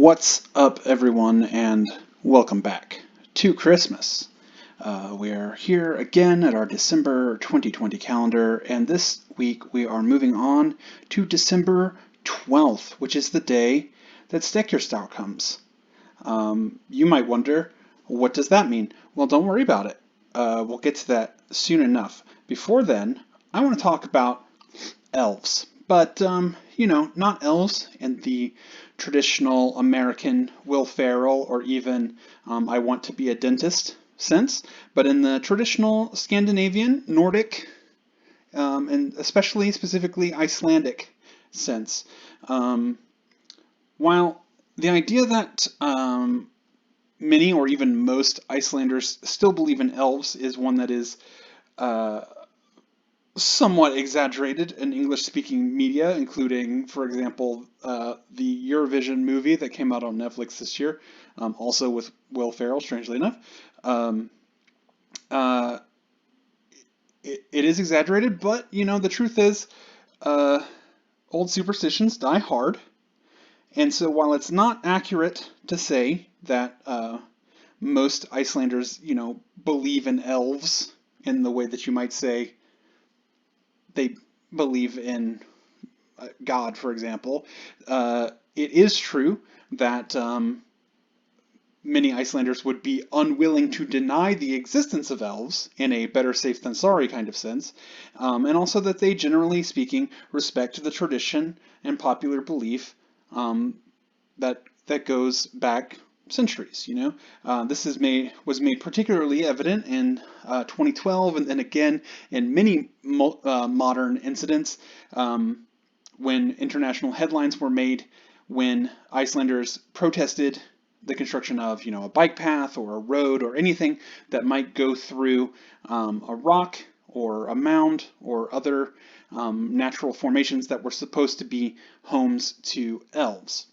What's up, everyone, and welcome back to Christmas. We are here again at our December 2020 calendar, and this week we are moving on to December 12th, which is the day that Steck Your Stout comes. You might wonder, what does that mean? Well, don't worry about it. We'll get to that soon enough. Before then, I want to talk about elves. But, not elves in the traditional American Will Ferrell or even I want to be a dentist sense, but in the traditional Scandinavian, Nordic, and especially specifically Icelandic sense. While the idea that many or even most Icelanders still believe in elves is one that is somewhat exaggerated in English-speaking media, including, for example, the Eurovision movie that came out on Netflix this year, also with Will Ferrell, strangely enough. It is exaggerated, but, the truth is, old superstitions die hard. And so while it's not accurate to say that most Icelanders, believe in elves in the way that you might say they believe in God, for example, it is true that many Icelanders would be unwilling to deny the existence of elves in a better safe than sorry kind of sense, and also that they, generally speaking, respect the tradition and popular belief that goes back centuries. This was made particularly evident in 2012, and then again in many modern incidents when international headlines were made when Icelanders protested the construction of a bike path or a road or anything that might go through a rock or a mound or other natural formations that were supposed to be homes to elves.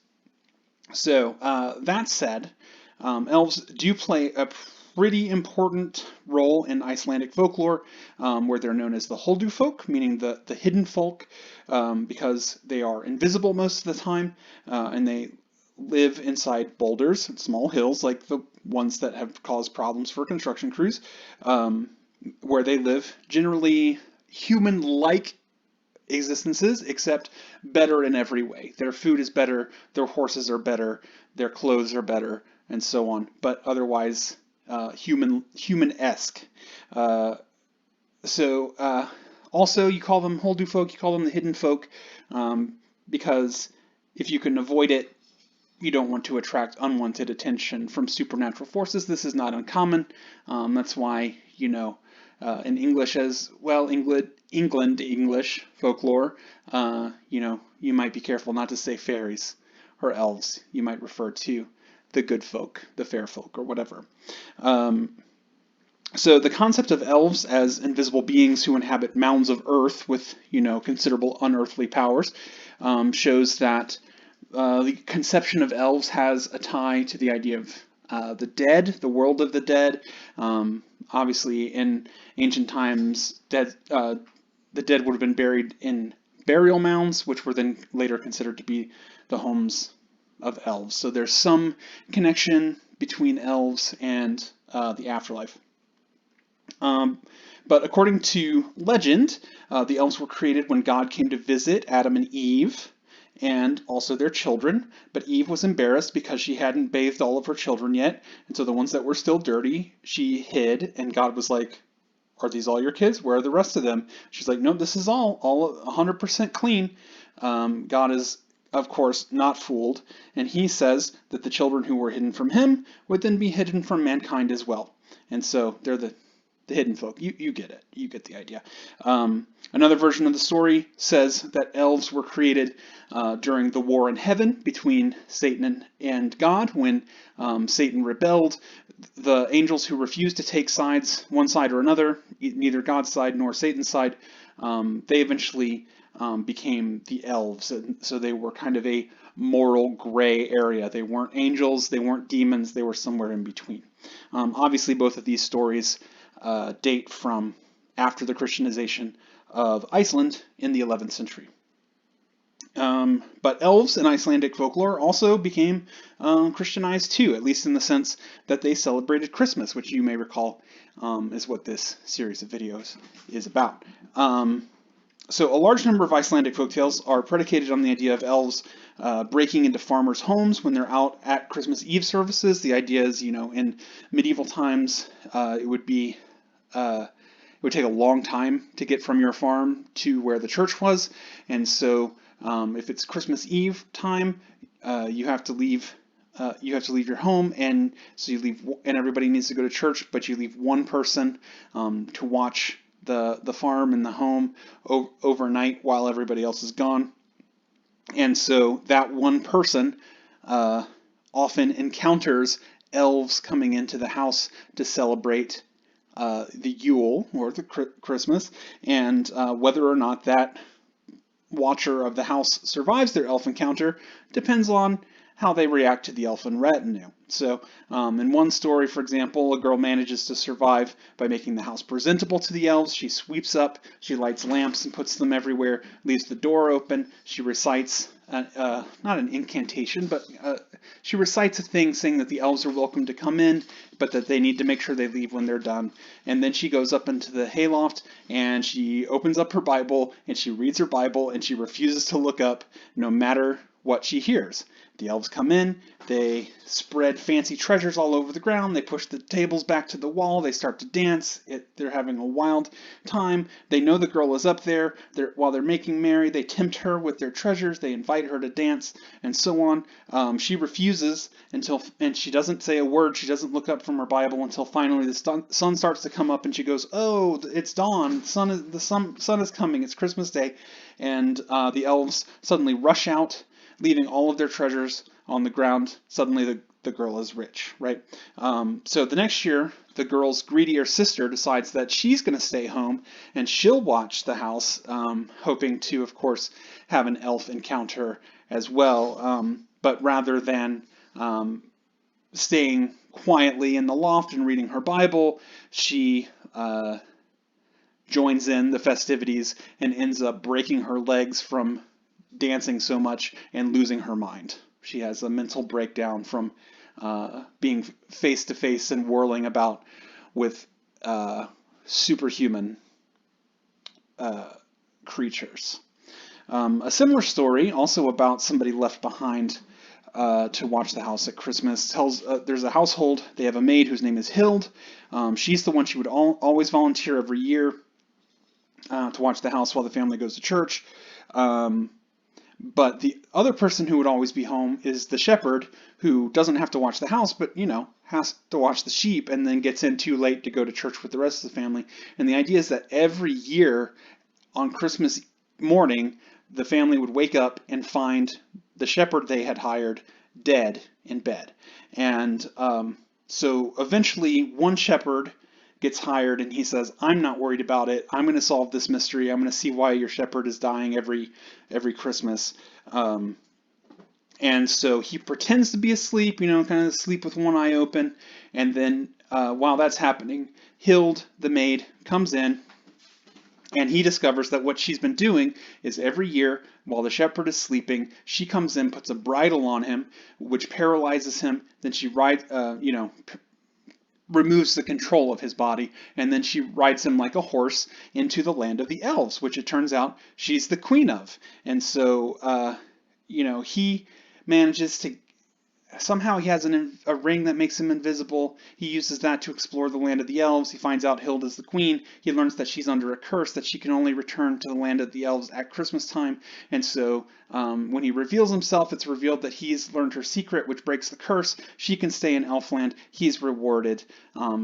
So that said, elves do play a pretty important role in Icelandic folklore, where they're known as the Huldufolk, meaning the hidden folk, because they are invisible most of the time, and they live inside boulders and small hills, like the ones that have caused problems for construction crews, where they live generally human-like existences, except better in every way. Their food is better, their horses are better, their clothes are better, and so on, but otherwise human-esque. Also, you call them Huldufolk, you call them the hidden folk, because if you can avoid it, you don't want to attract unwanted attention from supernatural forces. This is not uncommon. That's why, in English as well, England English folklore, you might be careful not to say fairies or elves. You might refer to the good folk, the fair folk, or whatever. So the concept of elves as invisible beings who inhabit mounds of earth with, considerable unearthly powers, shows that the conception of elves has a tie to the idea of the dead, the world of the dead. Obviously, in ancient times, the dead would have been buried in burial mounds, which were then later considered to be the homes of elves. So there's some connection between elves and the afterlife. But according to legend, the elves were created when God came to visit Adam and Eve, and also their children, but Eve was embarrassed because she hadn't bathed all of her children yet, and so the ones that were still dirty, she hid, and God was like, are these all your kids? Where are the rest of them? She's like, no, this is all 100% clean. God is, of course, not fooled, and he says that the children who were hidden from him would then be hidden from mankind as well. And so they're the hidden folk. You get it. You get the idea. Another version of the story says that elves were created during the war in heaven between Satan and God. When Satan rebelled, the angels who refused to take sides, one side or another, neither God's side nor Satan's side, they eventually became the elves. And so they were kind of a moral gray area. They weren't angels, they weren't demons, they were somewhere in between. Obviously, both of these stories date from after the Christianization of Iceland in the 11th century. But elves in Icelandic folklore also became Christianized too, at least in the sense that they celebrated Christmas, which you may recall is what this series of videos is about. So a large number of Icelandic folktales are predicated on the idea of elves breaking into farmers' homes when they're out at Christmas Eve services. The idea is, in medieval times, it would be it would take a long time to get from your farm to where the church was, and so if it's Christmas Eve time, you have to leave. You have to leave your home, and so you leave, and everybody needs to go to church, but you leave one person to watch the farm and the home overnight while everybody else is gone. And so that one person often encounters elves coming into the house to celebrate the Yule or the Christmas, and whether or not that watcher of the house survives their elf encounter depends on how they react to the elfin retinue. So, in one story, for example, a girl manages to survive by making the house presentable to the elves. She sweeps up, she lights lamps and puts them everywhere, leaves the door open. She recites, not an incantation, but she recites a thing saying that the elves are welcome to come in, but that they need to make sure they leave when they're done. And then she goes up into the hayloft and she opens up her Bible and she reads her Bible and she refuses to look up no matter what she hears. The elves come in, they spread fancy treasures all over the ground, they push the tables back to the wall, they start to dance, they're having a wild time. They know the girl is up there. While they're making merry, they tempt her with their treasures, they invite her to dance, and so on. She refuses and she doesn't say a word, she doesn't look up from her Bible until finally the sun starts to come up and she goes, "Oh, it's dawn, the sun is coming, it's Christmas Day." And the elves suddenly rush out, leaving all of their treasures on the ground. Suddenly the girl is rich, right? So the next year, the girl's greedier sister decides that she's going to stay home and she'll watch the house, hoping to, of course, have an elf encounter as well. But rather than staying quietly in the loft and reading her Bible, she joins in the festivities and ends up breaking her legs from dancing so much and losing her mind. She has a mental breakdown from being face to face and whirling about with superhuman creatures. A similar story, also about somebody left behind to watch the house at Christmas, tells there's a household. They have a maid whose name is Hild. She's the one she would always volunteer every year to watch the house while the family goes to church. But the other person who would always be home is the shepherd, who doesn't have to watch the house, but, has to watch the sheep and then gets in too late to go to church with the rest of the family. And the idea is that every year on Christmas morning, the family would wake up and find the shepherd they had hired dead in bed. And so eventually one shepherd gets hired and he says, "I'm not worried about it. I'm going to solve this mystery. I'm going to see why your shepherd is dying every Christmas." And so he pretends to be asleep, kind of asleep with one eye open. And then while that's happening, Hild, the maid, comes in and he discovers that what she's been doing is every year while the shepherd is sleeping, she comes in, puts a bridle on him, which paralyzes him. Then she removes the control of his body, and then she rides him like a horse into the land of the elves, which it turns out she's the queen of. And so, he manages to, somehow he has a ring that makes him invisible. He uses that to explore the land of the elves. He finds out Hild is the queen. He learns that she's under a curse, that she can only return to the land of the elves at Christmas time. And so when he reveals himself, it's revealed that he's learned her secret, which breaks the curse. She can stay in Elfland. He's rewarded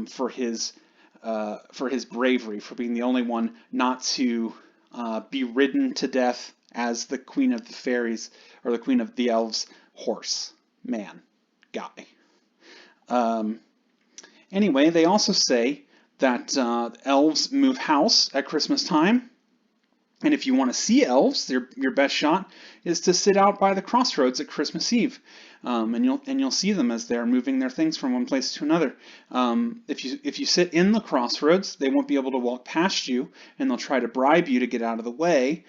for his bravery, for being the only one not to be ridden to death as the queen of the fairies, or the queen of the elves horse. Guy. Anyway, they also say that elves move house at Christmas time. And if you want to see elves, your best shot is to sit out by the crossroads at Christmas Eve, and you'll see them as they're moving their things from one place to another. If you sit in the crossroads, they won't be able to walk past you, and they'll try to bribe you to get out of the way.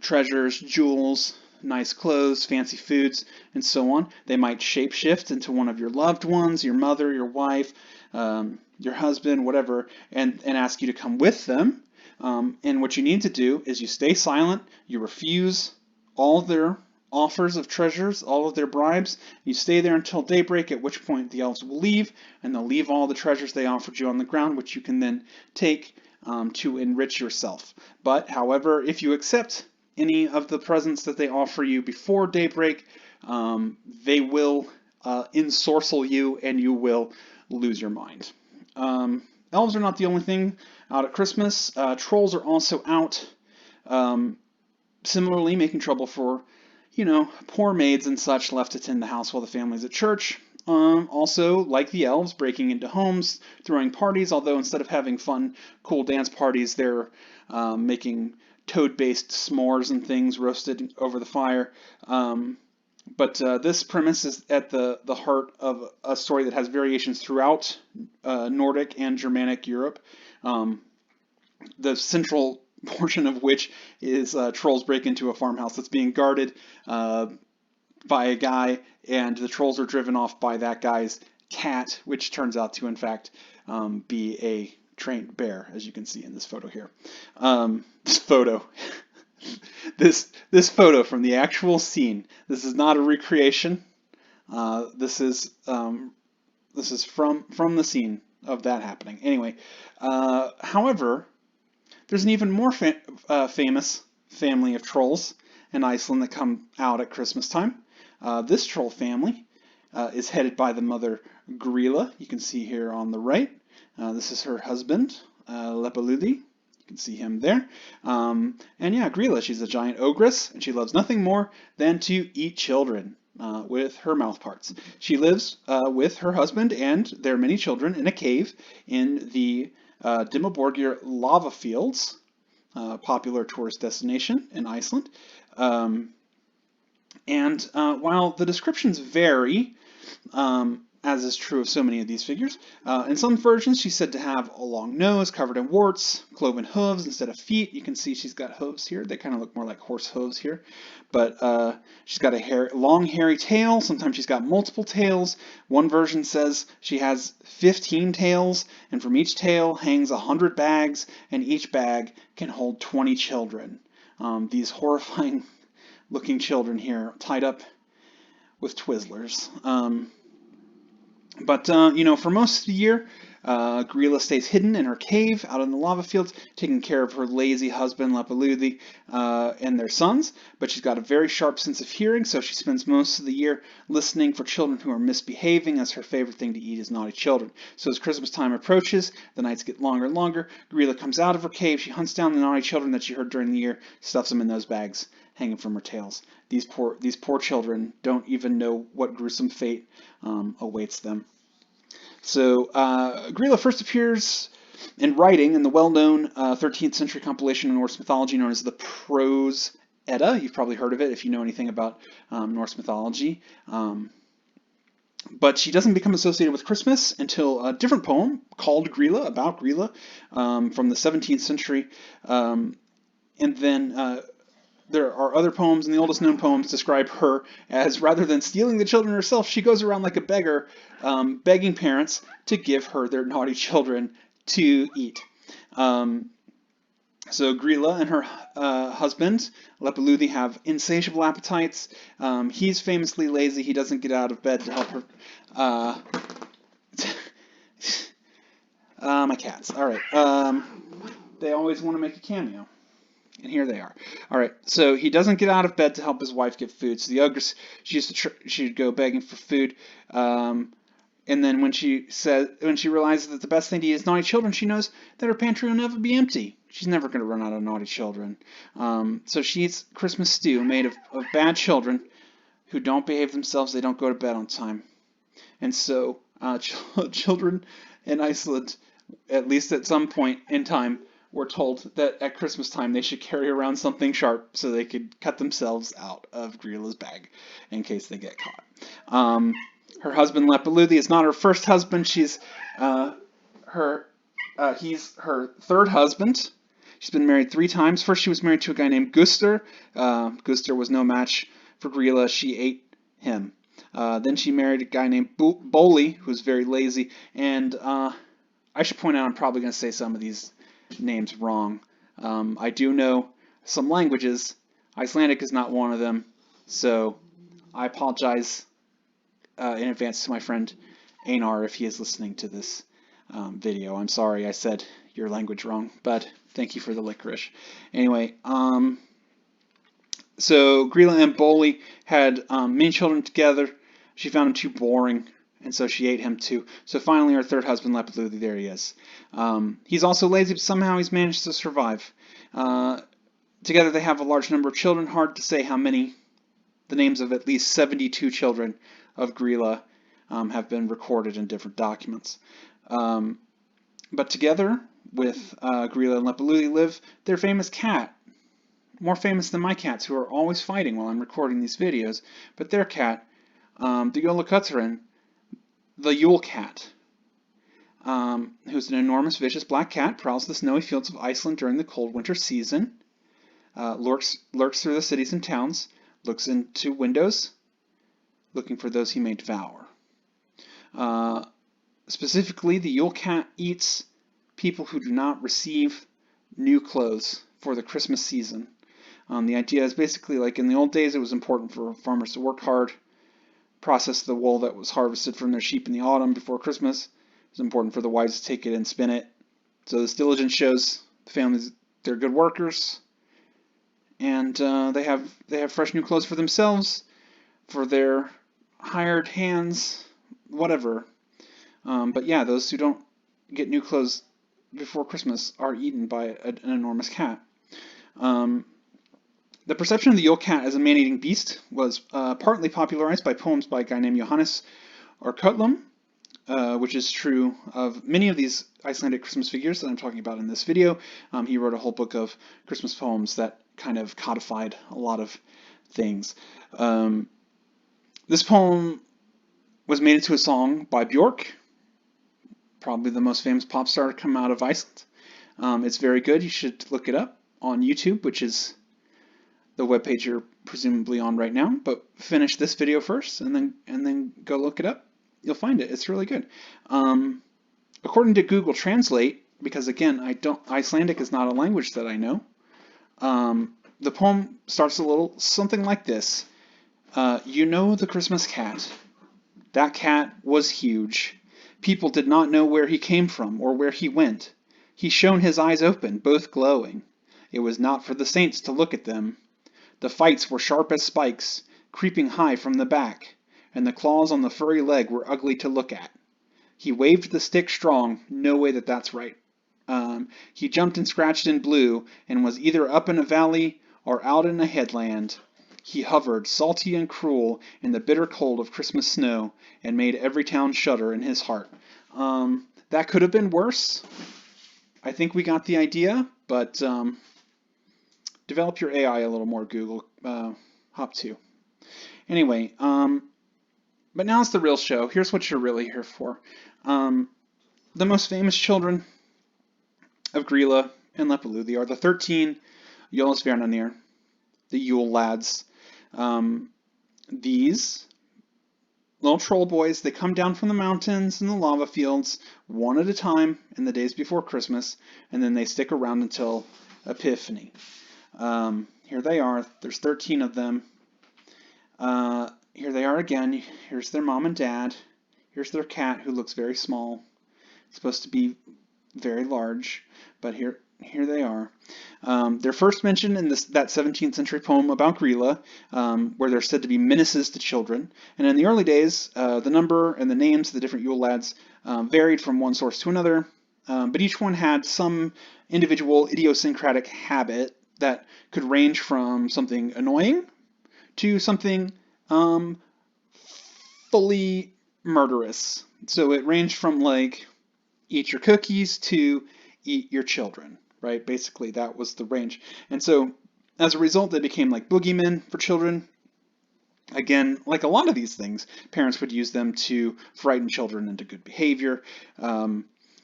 Treasures, jewels, nice clothes, fancy foods, and so on. They might shapeshift into one of your loved ones, your mother, your wife, your husband, whatever, and ask you to come with them. And what you need to do is you stay silent, you refuse all their offers of treasures, all of their bribes. You stay there until daybreak, at which point the elves will leave, and they'll leave all the treasures they offered you on the ground, which you can then take to enrich yourself. But, however, if you accept any of the presents that they offer you before daybreak, they will ensorcel you and you will lose your mind. Elves are not the only thing out at Christmas. Trolls are also out, similarly making trouble for, poor maids and such left to tend the house while the family's at church. Also, like the elves, breaking into homes, throwing parties, although instead of having fun, cool dance parties, they're making toad-based s'mores and things roasted over the fire. But this premise is at the heart of a story that has variations throughout Nordic and Germanic Europe. The central portion of which is trolls break into a farmhouse that's being guarded by a guy, and the trolls are driven off by that guy's cat, which turns out to, in fact, be a trained bear, as you can see in this photo here. This photo from the actual scene. This is not a recreation. This is from the scene of that happening. Anyway, however, there's an even more famous family of trolls in Iceland that come out at Christmas time. This troll family is headed by the mother Grýla. You can see here on the right. This is her husband, Leppalúði. You can see him there. And yeah, Grýla, she's a giant ogress, and she loves nothing more than to eat children with her mouth parts. She lives with her husband and their many children in a cave in the Dimmaborgir lava fields, popular tourist destination in Iceland. And while the descriptions vary, as is true of so many of these figures, in some versions she's said to have a long nose covered in warts, cloven hooves instead of feet. You can see she's got hooves here. They kind of look more like horse hooves here. But she's got a long hairy tail. Sometimes she's got multiple tails. One version says she has 15 tails, and from each tail hangs 100 bags, and each bag can hold 20 children. These horrifying looking children here tied up with Twizzlers. But for most of the year, Grýla stays hidden in her cave out in the lava fields, taking care of her lazy husband, Leppalúði, and their sons. But she's got a very sharp sense of hearing, so she spends most of the year listening for children who are misbehaving, as her favorite thing to eat is naughty children. So as Christmas time approaches, the nights get longer and longer. Grýla comes out of her cave, she hunts down the naughty children that she heard during the year, stuffs them in those bags hanging from her tails. These poor children don't even know what gruesome fate awaits them. So Grýla first appears in writing in the well-known 13th century compilation of Norse mythology known as the Prose Edda. You've probably heard of it if you know anything about Norse mythology. But she doesn't become associated with Christmas until a different poem called Grýla, about Grýla, from the 17th century. And then there are other poems, and the oldest known poems describe her as, rather than stealing the children herself, she goes around like a beggar, begging parents to give her their naughty children to eat. So Grýla and her husband, Leppalúði, have insatiable appetites. He's famously lazy. He doesn't get out of bed to help her. My cats. All right. They always want to make a cameo. And here they are. All right, so he doesn't get out of bed to help his wife get food. So the ogress, she'd go begging for food, and then when she realizes that the best thing to eat is naughty children, she knows that her pantry will never be empty. She's never going to run out of naughty children. So she eats Christmas stew made of bad children who don't behave themselves. They don't go to bed on time, and so children in Iceland, at least at some point in time, were told that at Christmas time they should carry around something sharp so they could cut themselves out of Grýla's bag in case they get caught. Her husband Leppalúði is not her first husband. He's her third husband. She's been married 3 times. First, she was married to a guy named Guster. Guster was no match for Grýla. She ate him. Then she married a guy named Boli, who's very lazy. And I should point out I'm probably going to say some of these names wrong. I do know some languages. Icelandic is not one of them. So I apologize in advance to my friend Einar if he is listening to this video. I'm sorry I said your language wrong, but thank you for the licorice. Anyway, so Grýla and Boli had many children together. She found him too boring, and so she ate him too. So finally, her third husband, Leppalúði, there he is. He's also lazy, but somehow he's managed to survive. Together they have a large number of children. Hard to say how many. The names of at least 72 children of Grýla have been recorded in different documents. But together with Grýla and Leppalúði live their famous cat. More famous than my cats, who are always fighting while I'm recording these videos. But their cat, the Yule Cat, the Yule Cat, who's an enormous, vicious black cat, prowls the snowy fields of Iceland during the cold winter season, lurks through the cities and towns, looks into windows, looking for those he may devour. Specifically, the Yule Cat eats people who do not receive new clothes for the Christmas season. The idea is basically like in the old days, it was important for farmers to work hard, process the wool that was harvested from their sheep in the autumn before Christmas. It was important for the wives to take it and spin it. So this diligence shows the families they're good workers, and they have fresh new clothes for themselves, for their hired hands, whatever. But yeah, those who don't get new clothes before Christmas are eaten by an enormous cat. The perception of the Yule Cat as a man-eating beast was partly popularized by poems by a guy named Johannes Orkutlum, which is true of many of these Icelandic Christmas figures that I'm talking about in this video. He wrote a whole book of Christmas poems that kind of codified a lot of things. This poem was made into a song by Björk, probably the most famous pop star to come out of Iceland. It's very good. You should look it up on YouTube, which is the webpage you're presumably on right now. But finish this video first, and then go look it up. You'll find it. It's really good. According to Google Translate, because again, Icelandic is not a language that I know. The poem starts a little something like this. You know the Christmas cat. That cat was huge. People did not know where he came from or where he went. He shone his eyes open, both glowing. It was not for the saints to look at them. The fights were sharp as spikes, creeping high from the back, and the claws on the furry leg were ugly to look at. He waved the stick strong, no way that's right. He jumped and scratched and blew, and was either up in a valley or out in a headland. He hovered, salty and cruel, in the bitter cold of Christmas snow, and made every town shudder in his heart. That could have been worse. I think we got the idea, but develop your AI a little more, Google. Hop 2. Anyway, but now it's the real show. Here's what you're really here for. The most famous children of Grýla and Leppalúði are the 13 Jólasveinarnir, the Yule lads. These little troll boys, they come down from the mountains and the lava fields one at a time in the days before Christmas, and then they stick around until Epiphany. Here they are. There's 13 of them. Here they are again. Here's their mom and dad. Here's their cat, who looks very small. It's supposed to be very large, but here they are. They're first mentioned in that 17th century poem about Grýla, where they're said to be menaces to children. And in the early days, the number and the names of the different Yule lads varied from one source to another, but each one had some individual idiosyncratic habit that could range from something annoying to something fully murderous. So it ranged from like eat your cookies to eat your children, right? Basically, that was the range. And so as a result, they became like boogeymen for children. Again, like a lot of these things, parents would use them to frighten children into good behavior.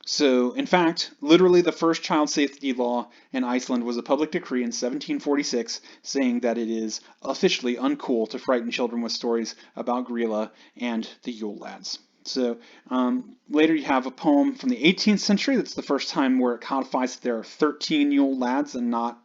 So, in fact, literally the first child safety law in Iceland was a public decree in 1746 saying that it is officially uncool to frighten children with stories about Grýla and the Yule lads. So later you have a poem from the 18th century. That's the first time where it codifies that there are 13 Yule lads and not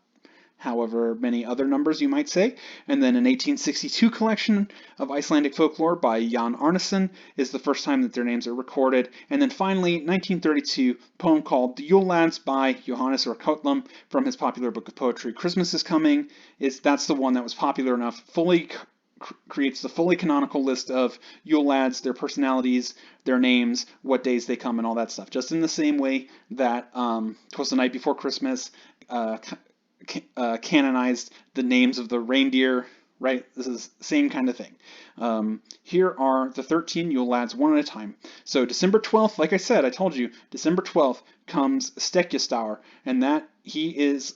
however many other numbers you might say. And then an 1862 collection of Icelandic folklore by Jan Arneson is the first time that their names are recorded. And then finally, 1932, a poem called The Yule Lads by Johannes or Kotlum from his popular book of poetry, Christmas is Coming. That's the one that was popular enough, fully creates the fully canonical list of Yule lads, their personalities, their names, what days they come, and all that stuff. Just in the same way that Twas the Night Before Christmas canonized the names of the reindeer, right? This is the same kind of thing. Here are the 13 Yule lads one at a time. So December 12th, like I said, I told you, December 12th comes Stekkjastaur, and that he is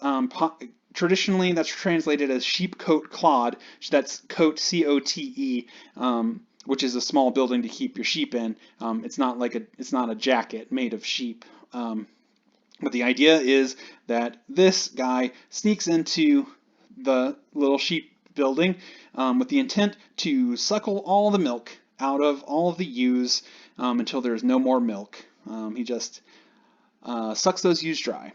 traditionally that's translated as sheep cote clod. That's cote, C-O-T-E, which is a small building to keep your sheep in. It's not a jacket made of sheep. But the idea is that this guy sneaks into the little sheep building with the intent to suckle all the milk out of all of the ewes until there's no more milk. He just sucks those ewes dry.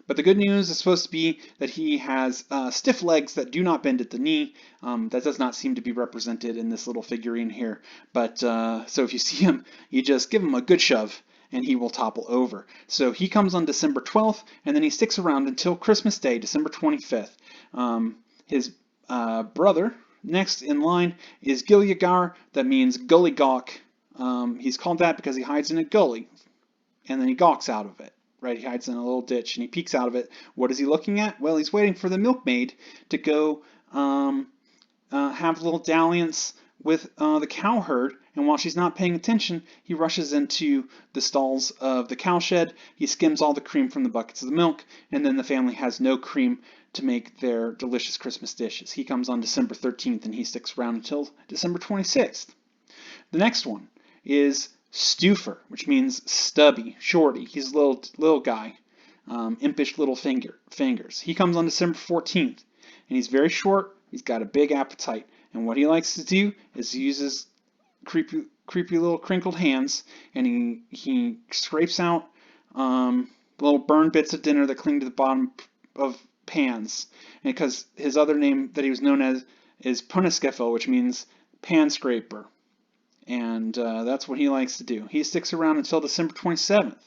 But the good news is supposed to be that he has stiff legs that do not bend at the knee. That does not seem to be represented in this little figurine here. But so if you see him, you just give him a good shove and he will topple over. So he comes on December 12th, and then he sticks around until Christmas Day, December 25th. His brother next in line is Giljagar, that means gully gawk. He's called that because he hides in a gully, and then he gawks out of it. Right, he hides in a little ditch, and he peeks out of it. What is he looking at? Well, he's waiting for the milkmaid to go have a little dalliance with the cow herd, and while she's not paying attention, he rushes into the stalls of the cowshed. He skims all the cream from the buckets of the milk, and then the family has no cream to make their delicious Christmas dishes. He comes on December 13th, and he sticks around until December 26th. The next one is Stufr, which means stubby, shorty. He's a little guy, impish little fingers. He comes on December 14th, and he's very short. He's got a big appetite, and what he likes to do is he uses creepy little crinkled hands, and he scrapes out little burn bits of dinner that cling to the bottom of pans. And because his other name that he was known as is Punniskeffel, which means pan scraper. And that's what he likes to do. He sticks around until December 27th.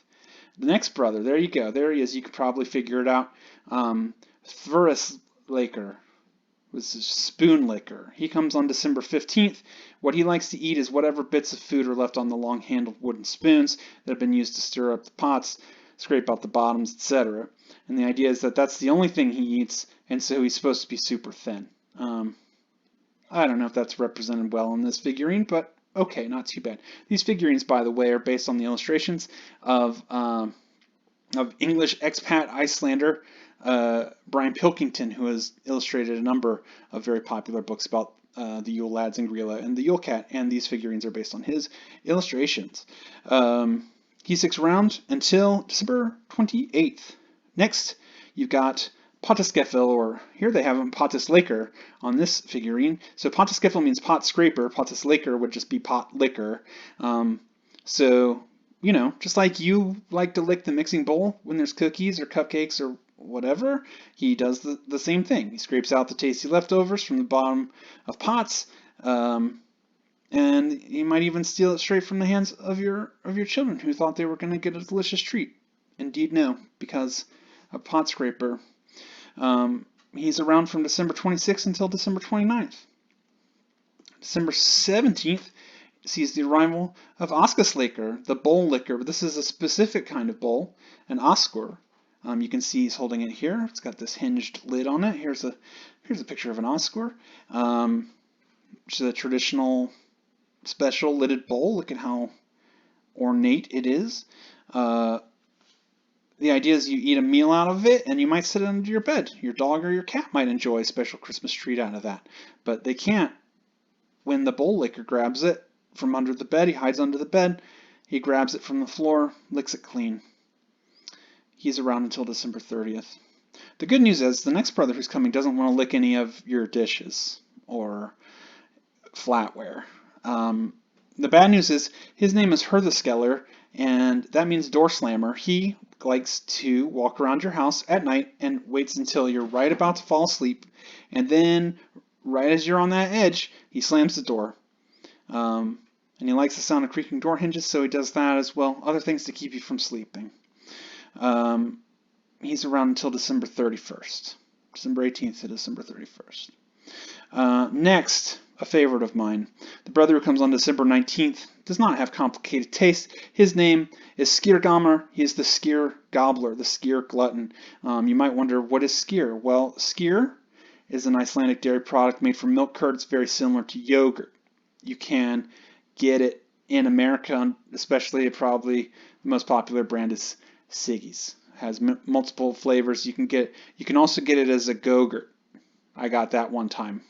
The next brother, there you go. There he is. You could probably figure it out. Thurislaker was spoon licker. He comes on December 15th. What he likes to eat is whatever bits of food are left on the long-handled wooden spoons that have been used to stir up the pots, scrape out the bottoms, etc. And the idea is that that's the only thing he eats, and so he's supposed to be super thin. I don't know if that's represented well in this figurine, but okay, not too bad. These figurines, by the way, are based on the illustrations of English expat Icelander Brian Pilkington, who has illustrated a number of very popular books about the Yule lads and Grýla and the Yule Cat, and these figurines are based on his illustrations. He sticks around until December 28th. Next, you've got Pottiskeffel, or here they have him Pottislaker on this figurine. So Pottiskeffel means pot scraper. Pottislaker would just be pot licker. So, you know, just like you like to lick the mixing bowl when there's cookies or cupcakes or whatever, he does the same thing. He scrapes out the tasty leftovers from the bottom of pots, and you might even steal it straight from the hands of your children who thought they were going to get a delicious treat. Indeed, no, because a pot scraper. He's around from December 26th until December 29th. December 17th sees the arrival of Askaslaker, the bowl licker. This is a specific kind of bowl, an oskur. You can see he's holding it here. It's got this hinged lid on it. Here's a picture of an oskur, which is a traditional special lidded bowl. Look at how ornate it is. The idea is you eat a meal out of it, and you might sit under your bed. Your dog or your cat might enjoy a special Christmas treat out of that, but they can't when the bowl licker grabs it from under the bed. He hides under the bed, He grabs it from the floor, licks it clean. He's around until December 30th. The good news is the next brother who's coming doesn't want to lick any of your dishes or flatware. The bad news is his name is Hurðaskeller, and that means door slammer. He likes to walk around your house at night and waits until you're right about to fall asleep, and then right as you're on that edge, he slams the door. And he likes the sound of creaking door hinges, so he does that as well. Other things to keep you from sleeping. He's around until December 31st. December 18th to December 31st. Next, a favorite of mine. The brother who comes on December 19th does not have complicated taste. His name is Skýrgamur. He is the skyr gobbler, the skyr glutton. You might wonder, what is skyr? Well, skyr is an Icelandic dairy product made from milk curd. It's very similar to yogurt. You can get it in America, especially probably the most popular brand is Siggy's. It has multiple flavors. You can also get it as a go-gurt. I got that one time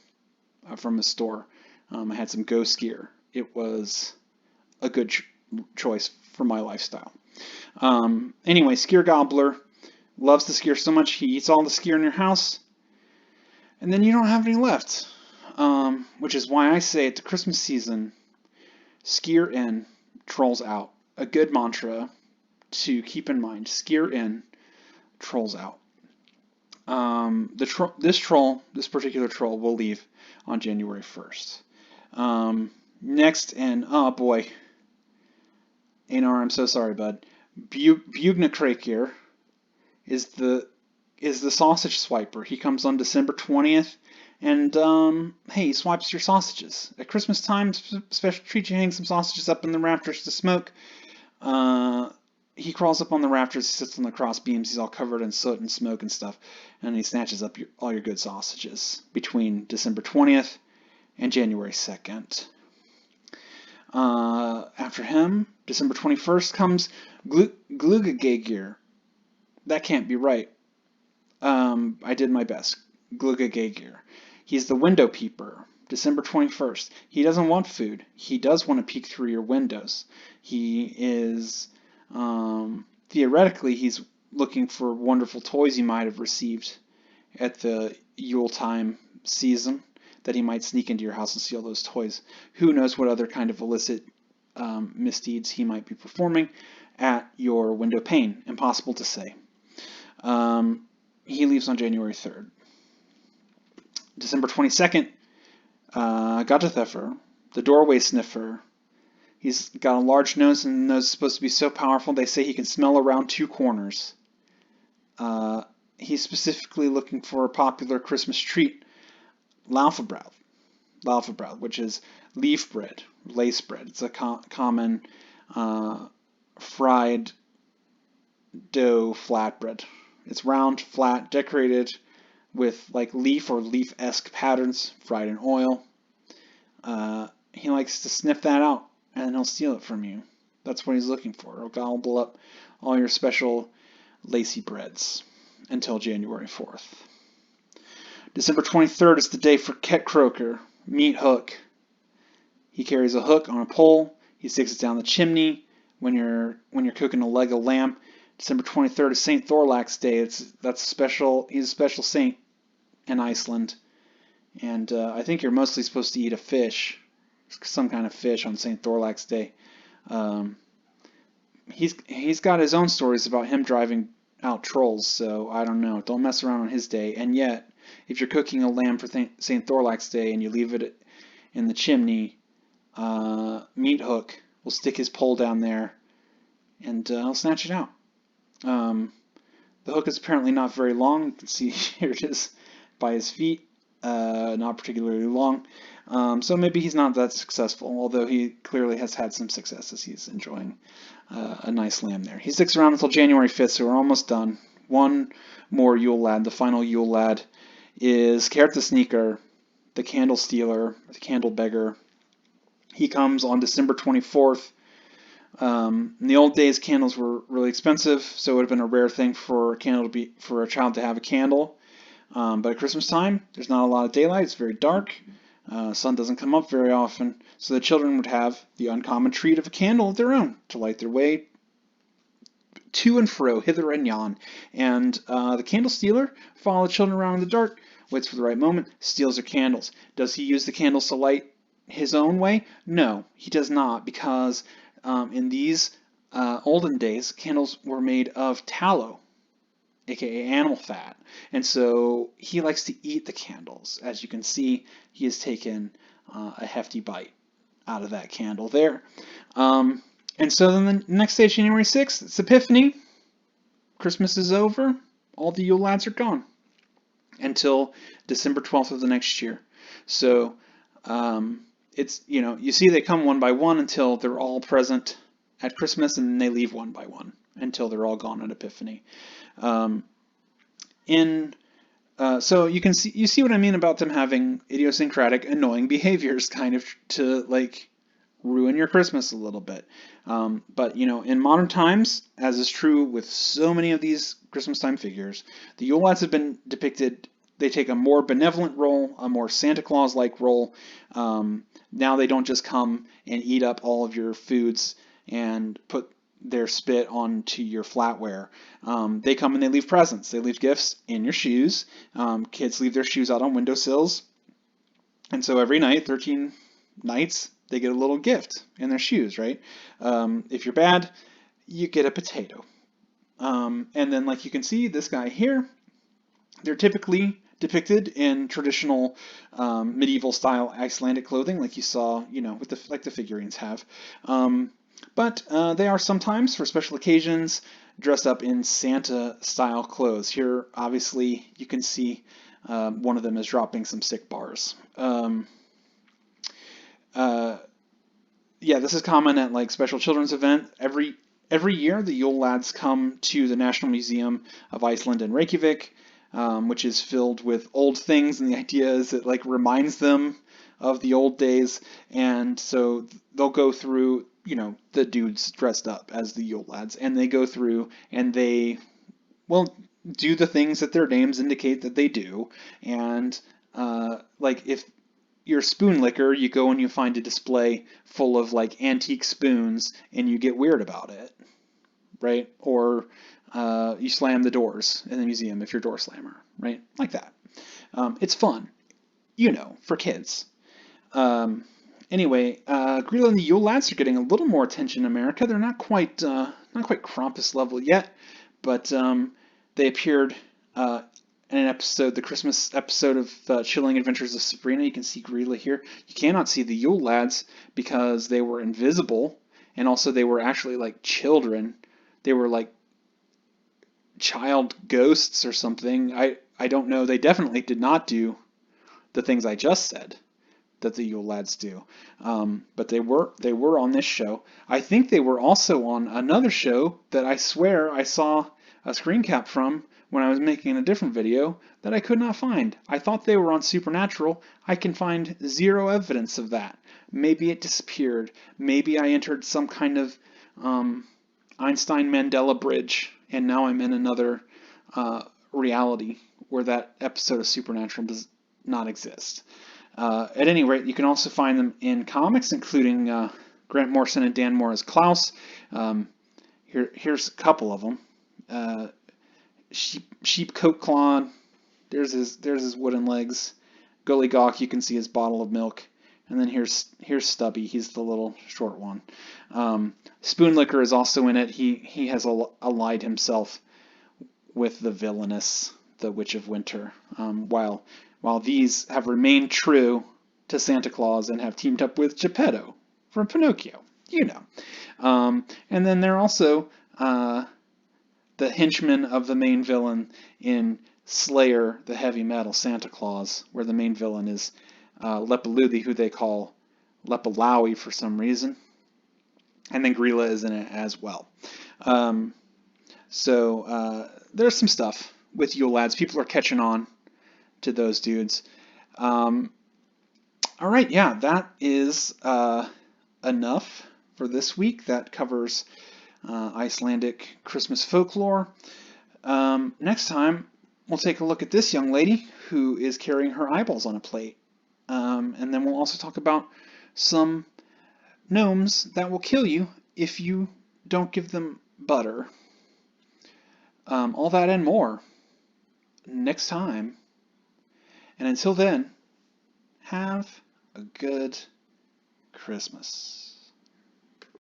from a store. I had some Go Skyr. It was a good choice for my lifestyle. Anyway, Skyr Gobbler loves the skyr so much he eats all the skyr in your house, and then you don't have any left. Which is why I say at the Christmas season, skyr in, trolls out. A good mantra to keep in mind. Skyr in, trolls out. This particular troll will leave on January 1st. Next, and oh boy, Einar, I'm so sorry, bud. Bugnakraekir is the sausage swiper. He comes on December 20th, and hey, he swipes your sausages at Christmas time. Special treat, you hang some sausages up in the rafters to smoke. He crawls up on the rafters, he sits on the cross beams, he's all covered in soot and smoke and stuff, and he snatches up all your good sausages between December 20th and January 2nd. After him, December 21st comes Glugagagir. That can't be right. I did my best. Glugagagir. He's the window peeper. December 21st. He doesn't want food. He does want to peek through your windows. He is... theoretically, he's looking for wonderful toys you might have received at the Yuletime season that he might sneak into your house and steal those toys. Who knows what other kind of illicit misdeeds he might be performing at your window pane. Impossible to say. He leaves on January 3rd. December 22nd, Gattateffer, the doorway sniffer. He's got a large nose, and the nose is supposed to be so powerful they say he can smell around two corners. He's specifically looking for a popular Christmas treat, Laufebrauð, which is leaf bread, lace bread. It's a common fried dough flatbread. It's round, flat, decorated with like leaf or leaf-esque patterns, fried in oil. He likes to sniff that out, and then he'll steal it from you. That's what he's looking for. He'll gobble up all your special lacy breads until January 4th. December 23rd is the day for Ketkroker, meat hook. He carries a hook on a pole. He sticks it down the chimney when you're cooking a leg of lamb. December 23rd is St. Thorlak's Day. That's special. He's a special saint in Iceland, and I think you're mostly supposed to eat a fish, some kind of fish on St. Thorlak's Day. He's got his own stories about him driving out trolls, so I don't know. Don't mess around on his day. And yet, if you're cooking a lamb for St. Thorlak's Day and you leave it in the chimney, Meat Hook will stick his pole down there and he'll snatch it out. The hook is apparently not very long. You can see here it is by his feet, not particularly long. So maybe he's not that successful, although he clearly has had some success as he's enjoying a nice lamb there. He sticks around until January 5th, so we're almost done. One more Yule lad. The final Yule lad is Kert Sneaker, the candle stealer, the candle beggar. He comes on December 24th. In the old days, candles were really expensive, so it would have been a rare thing for a child to have a candle. But at Christmas time, there's not a lot of daylight. It's very dark. Sun doesn't come up very often, so the children would have the uncommon treat of a candle of their own to light their way to and fro, hither and yon. And the candle stealer follows the children around in the dark, waits for the right moment, steals their candles. Does he use the candles to light his own way? No, he does not, because in these olden days, candles were made of tallow, aka animal fat. And so he likes to eat the candles. As you can see, he has taken a hefty bite out of that candle there. And so then the next day, January 6th, it's Epiphany. Christmas is over. All the Yule lads are gone until December 12th of the next year. So it's, you see they come one by one until they're all present at Christmas, and then they leave one by one until they're all gone at Epiphany. So you see what I mean about them having idiosyncratic, annoying behaviors, kind of to like ruin your Christmas a little bit. But in modern times, as is true with so many of these Christmas time figures, the Yule lads have been depicted. They take a more benevolent role, a more Santa Claus-like role. Now they don't just come and eat up all of your foods and put their spit onto your flatware. They come and they leave presents. They leave gifts in your shoes. Kids leave their shoes out on windowsills. And so every night, 13 nights, they get a little gift in their shoes, right? If you're bad, you get a potato. And then, like you can see, this guy here, they're typically depicted in traditional medieval style Icelandic clothing, like you saw, with like the figurines have. But they are sometimes, for special occasions, dressed up in Santa-style clothes. Here, obviously, you can see one of them is dropping some stick bars. Yeah, this is common at like special children's event. Every year, the Yule lads come to the National Museum of Iceland in Reykjavik, which is filled with old things, and the idea is it like reminds them of the old days, and so they'll go through, the dudes dressed up as the Yule lads, and they go through and they will do the things that their names indicate that they do, and like if you're a spoon licker, you go and you find a display full of like antique spoons, and you get weird about it, right? Or you slam the doors in the museum if you're a door slammer, right? Like that. It's fun, for kids. Anyway, Grýla and the Yule lads are getting a little more attention in America. They're not quite Krampus level yet, but they appeared in an episode, the Christmas episode of Chilling Adventures of Sabrina. You can see Grýla here. You cannot see the Yule lads because they were invisible, and also they were actually like children. They were like child ghosts or something. I don't know. They definitely did not do the things I just said that the Yule lads do. But they were on this show. I think they were also on another show that I swear I saw a screen cap from when I was making a different video that I could not find. I thought they were on Supernatural. I can find zero evidence of that. Maybe it disappeared. Maybe I entered some kind of Einstein-Mandela bridge, and now I'm in another reality where that episode of Supernatural does not exist. At any rate, you can also find them in comics, including Grant Morrison and Dan Moore as Klaus. Here's a couple of them. Sheep coat clod. There's his wooden legs. Gully Gawk, you can see his bottle of milk. And then here's Stubby. He's the little short one. Spoonlicker is also in it. He has allied himself with the villainous, the Witch of Winter. While these have remained true to Santa Claus and have teamed up with Geppetto from Pinocchio. And then they're also the henchmen of the main villain in Slayer, the heavy metal Santa Claus, where the main villain is Leppalúði, who they call Leppalúði for some reason. And then Grýla is in it as well. So there's some stuff with Yule lads. People are catching on to those dudes. All right, yeah, that is enough for this week. That covers Icelandic Christmas folklore. Next time, we'll take a look at this young lady who is carrying her eyeballs on a plate. And then we'll also talk about some gnomes that will kill you if you don't give them butter. All that and more next time. And until then, have a good Christmas.